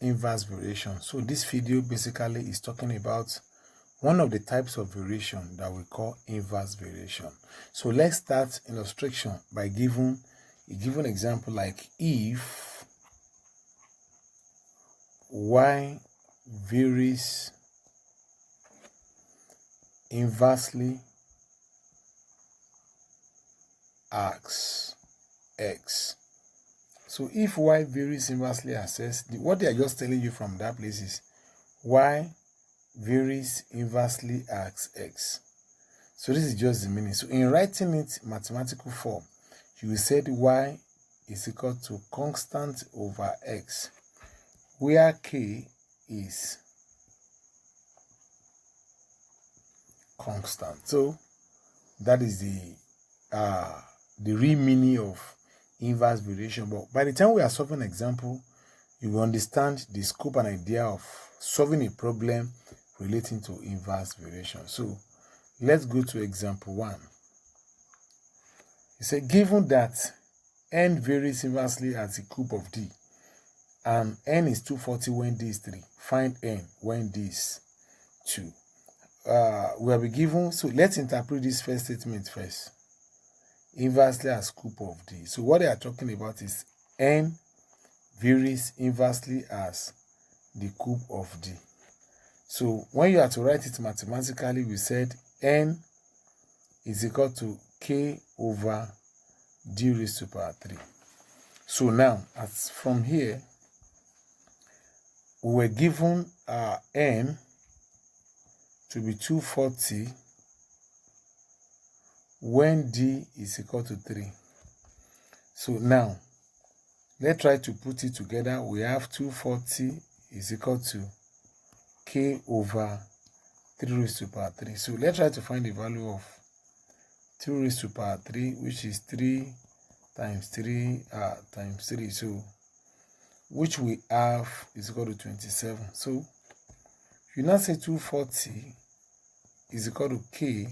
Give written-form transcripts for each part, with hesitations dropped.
inverse variation. So this video basically is talking about one of the types of variation that we call inverse variation. So let's start illustration by giving a given example, like if y varies inversely as x. So if y varies inversely as x, what they are just telling you from that place is y varies inversely as x. So this is just the meaning. So in writing it mathematical form, you will say y is equal to constant over x, where k is constant. So that is the real meaning of inverse variation. But by the time we are solving an example, you will understand the scope and idea of solving a problem relating to inverse variation. So let's go to example 1. It said, given that n varies inversely as the cube of d, and n is 240 when d is 3, find n when d is 2. We will be given, so let's interpret this first statement first. Inversely as cube of d. So what they are talking about is n varies inversely as the cube of d. So when you are to write it mathematically, we said n is equal to k over d raised to power 3. So now, as from here, we were given n to be 240 when d is equal to 3. So now, let's try to put it together. We have 240 is equal to k over 3 raised to power 3. So let's try to find the value of 2 raised to power 3, which is 3 times 3 times 3. So which we have is equal to 27. So you now say 240 is equal to k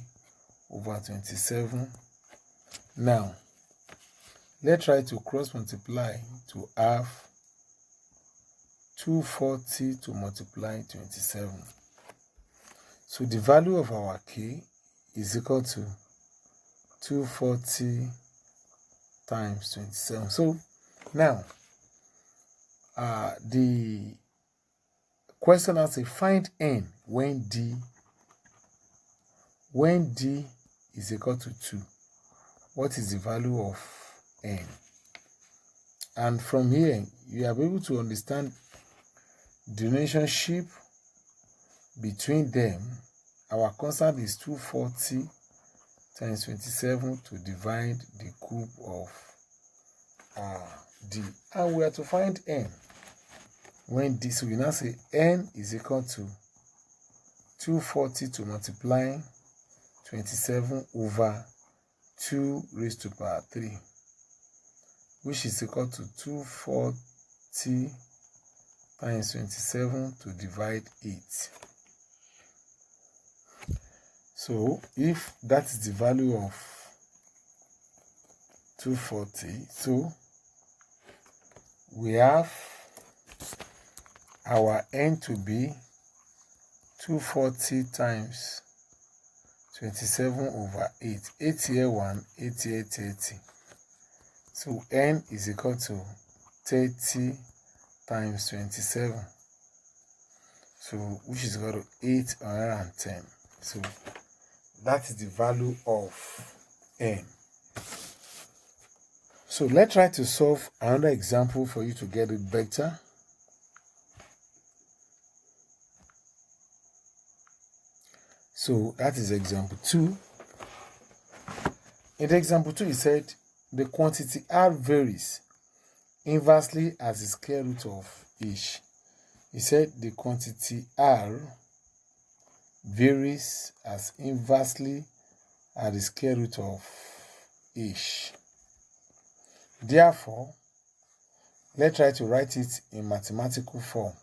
over 27. Now let's try to cross multiply to have 240 to multiply 27. So the value of our k is equal to 240 times 27. So now the question has to find n when d is equal to 2. What is the value of n? And from here, you are able to understand the relationship between them. Our constant is 240 times 27 to divide the cube of d. And we are to find n when d. So we now say n is equal to 240 to multiply 27 over 2 raised to power 3, which is equal to 240 times 27 to divide 8. So if that is the value of 240, so we have our n to be 240 times 27 over 8. 8 here 1, 8 here 30. So n is equal to 30 times 27. So which is equal to 810. So that is the value of n. So let's try to solve another example for you to get it better. So that is example 2. In example 2, it said the quantity r varies inversely as the square root of each. It said the quantity r varies as inversely as the square root of each. Therefore, let's try to write it in mathematical form.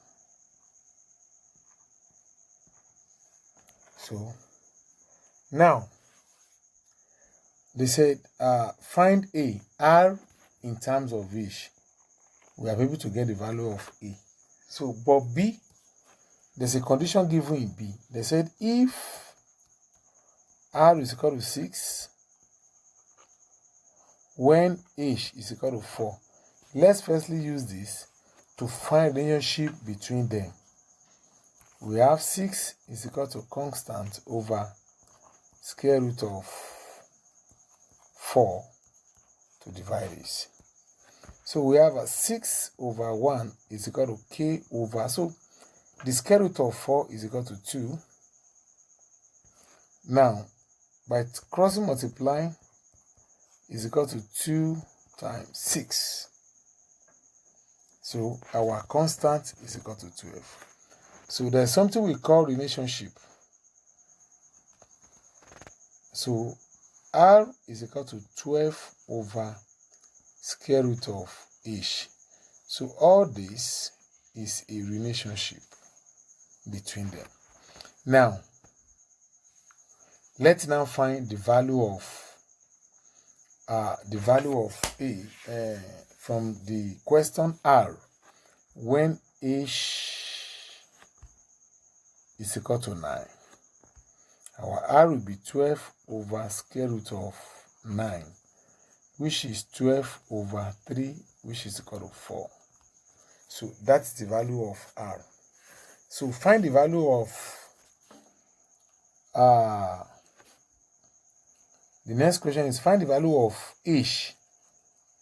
So now they said find r in terms of each. We are able to get the value of a. So, but B, there's a condition given in B. They said if R is equal to 6, when H is equal to 4. Let's firstly use this to find relationship between them. We have 6 is equal to constant over square root of 4 to divide this. So we have a 6 over 1 is equal to k over, so the square root of 4 is equal to 2. Now, by crossing multiplying is equal to 2 times 6. So our constant is equal to 12. So there's something we call relationship. So R is equal to 12 over square root of H. So all this is a relationship between them. Now, let's now find the value of A from the question R when H is equal to 9. Our R will be 12 over square root of 9, which is 12 over 3, which is equal to 4. So that's the value of R. So find the value of the next question is find the value of H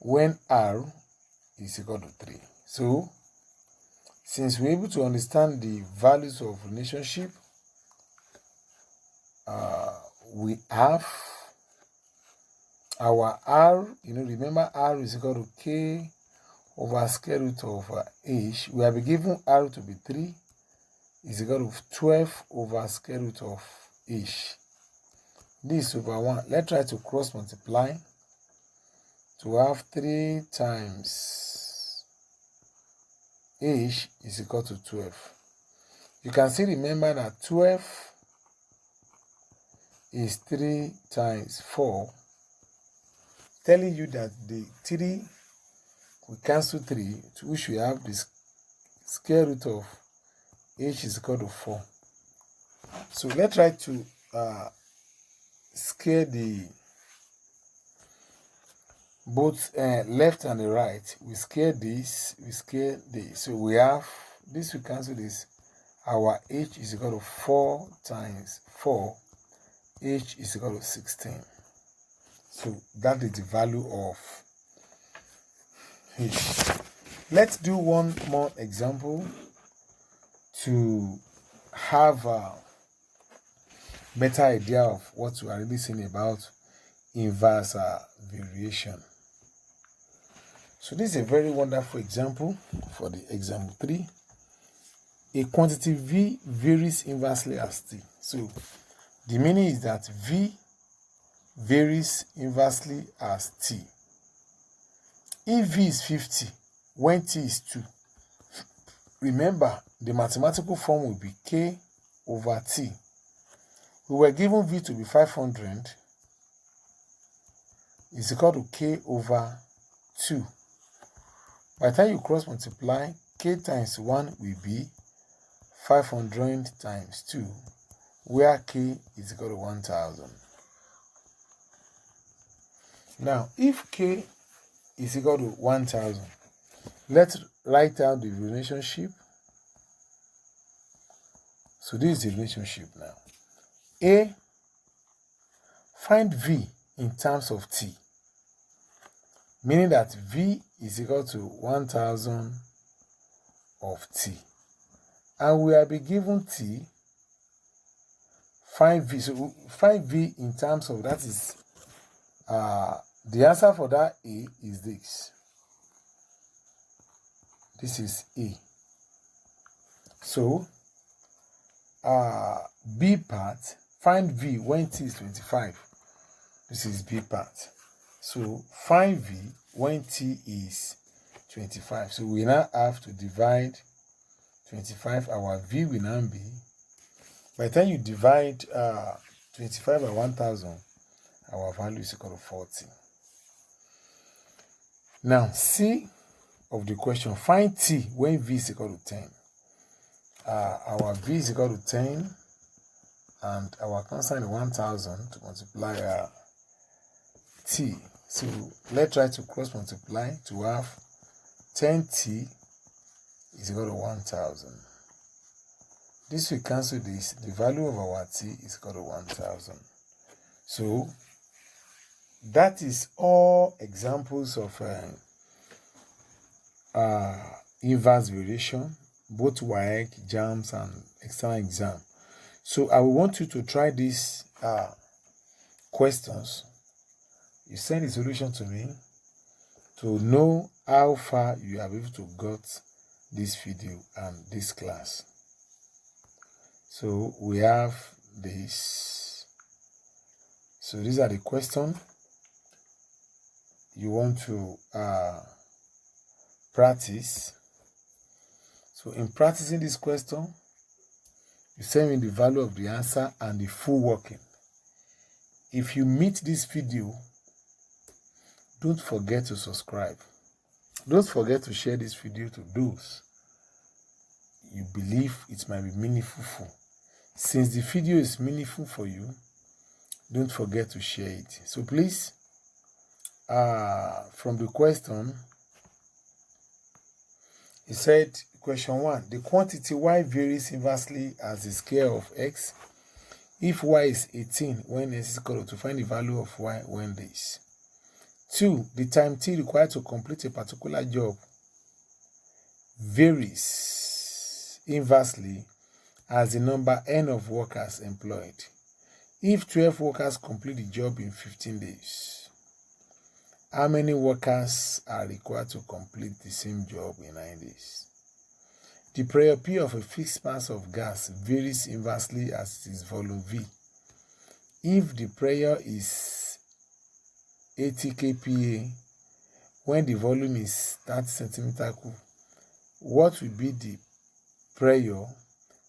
when R is equal to 3. So since we're able to understand the values of relationship, we have our R, remember R is equal to K over square root of H. We have been given R to be 3 is equal to 12 over square root of H. This over 1. Let's try to cross multiply to have 3 times H is equal to 12. You can still remember that 12 is 3 times 4, telling you that the 3, we cancel 3, to which we have the square root of H is equal to 4. So let's try to scale the both left and the right. We scale this, we scale this. So we have this, we cancel this. Our H is equal to 4 times 4. H is equal to 16. So that is the value of H. Let's do one more example to have a better idea of what we are really saying about inverse variation. So this is a very wonderful example for the example 3. A quantity V varies inversely as T. So the meaning is that V varies inversely as T. If V is 50 when T is 2, remember the mathematical form will be K over T. We were given V to be 500 is equal to K over 2. By the time you cross multiply, K times 1 will be 500 times 2, where K is equal to 1000. Now, if K is equal to 1000, let's write out the relationship. So this is the relationship now. A, find V in terms of T, meaning that V is equal to 1000 of T. And we have been given T, find V. So find V in terms of, that is, the answer for that A is this. This is A. So, B part, find V when T is 25. This is B part. So, find V when T is 25. So, we now have to divide 25. Our V will now be, by the time you divide 25 by 1000, our value is equal to 40. Now, C of the question, find T when V is equal to 10. our v is equal to 10 and our constant is 1000 to multiply t. So let's try to cross multiply to have 10t is equal to 1000. This will cancel this. The value of our t is equal to 1000. So that is all examples of inverse variation, both WAEC, JAMBs, and external exam. So I will want you to try these questions. You send the solution to me to know how far you have able to got this video and this class. So we have this. So these are the questions you want to practice. So in practicing this question, you send me the value of the answer and the full working. If you meet this video, don't forget to subscribe. Don't forget to share this video to those you believe it might be meaningful for. Since the video is meaningful for you, don't forget to share it. So please, from the question, it said, question 1, the quantity y varies inversely as the scale of x. If y is 18 when x is equal to, find the value of y when this. 2, the time t required to complete a particular job varies inversely as the number n of workers employed. If 12 workers complete the job in 15 days, how many workers are required to complete the same job in 9 days? The pressure P of a fixed mass of gas varies inversely as its volume V. If the pressure is 80 kPa when the volume is 30 cm3, what will be the pressure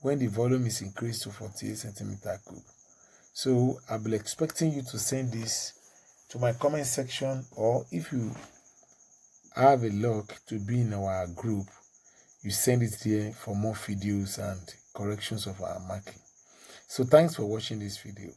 when the volume is increased to 48 cm3? So I'll be expecting you to send this to my comment section, or if you have a luck to be in our group, you send it there for more videos and corrections of our marking. So thanks for watching this video.